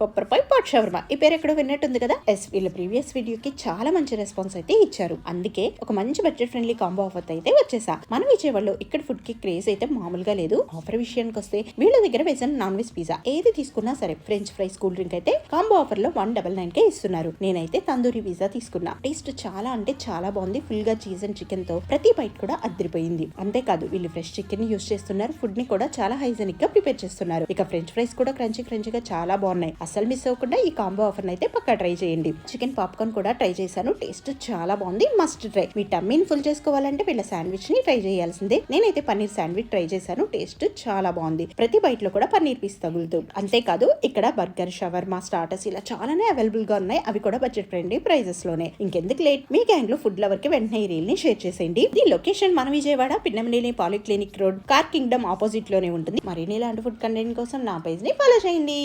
పొప్పర్పై pot shawarma. ఈ పేరు ఎక్కడో విన్నట్టుంది కదా. వీళ్ళ ప్రీవియస్ వీడియోకి చాలా మంచి రెస్పాన్స్ అయితే ఇచ్చారు. అందుకే ఒక మంచి బడ్జెట్ ఫ్రెండ్లీ కాంబో ఆఫర్ అయితే వచ్చేసా. మన విజయవాడలో ఇక్కడ ఫుడ్ కి క్రేజ్ అయితే మామూలుగా లేదు. ఆఫర్ విషయానికి వస్తే వీళ్ళ దగ్గర veg and non veg pizza ఏది తీసుకున్నా సరే ఫ్రెంచ్ ఫ్రైస్ కూల్ డ్రింక్ అయితే కాంబో ఆఫర్ లో 199 కే ఇస్తున్నారు. నేనైతే తందూరి పిజ్జా తీసుకున్నా. టేస్ట్ చాలా అంటే చాలా బాగుంది. ఫుల్ గా చీజ్ అండ్ చికెన్ తో ప్రతి బైట్ కూడా అదిరిపోయింది. అంతేకాదు వీళ్ళు ఫ్రెష్ చికెన్ ని యూస్ చేస్తున్నారు. ఫుడ్ ని కూడా చాలా హైజెనిక్ గా ప్రిపేర్ చేస్తున్నారు. ఇక ఫ్రెంచ్ ఫ్రైస్ కూడా క్రంచీగా చాలా బాగున్నాయి. అసలు మిస్ అవ్వకుండా ఈ కాంబో ఆఫర్ అయితే పక్కా ట్రై చేయండి. చికెన్ పాప్కార్న్ కూడా ట్రై చేశాను. టేస్ట్ చాలా బాగుంది. Must try. మీ టమ్మీని ఫుల్ చేసుకోవాలంటే వీళ్ళ శాండ్విచ్ ని ట్రై చేయాల్సిందే. నేనైతే పన్నీర్ శాండ్విచ్ ట్రై చేశాను. టేస్ట్ చాలా బాగుంది. ప్రతి బైట్ లో కూడా పన్నీర్ పీస్ తగులుతూ. అంతేకాదు ఇక్కడ బర్గర్, షవర్మా, స్టార్టర్స్ ఇలా చాలానే అవైలబుల్ గా ఉన్నాయి. అవి కూడా బడ్జెట్ ఫ్రెండ్లీ ప్రైజెస్ లోనే. ఇంకెందుకు లేట్, మీ గ్యాంగ్ లో ఫుడ్ లవర్ కి వెంటనే ఈ రీల్ ని షేర్ చేసేయండి. ఈ లొకేషన్ మన Vijayawada Pinnamaneni polyclinic road, car Kingdom opposite లోనే ఉంటుంది. మరిన్ని ఇలాంటి ఫుడ్ కంటెంట్ కోసం నా పేజ్ ని ఫాలో చేయండి.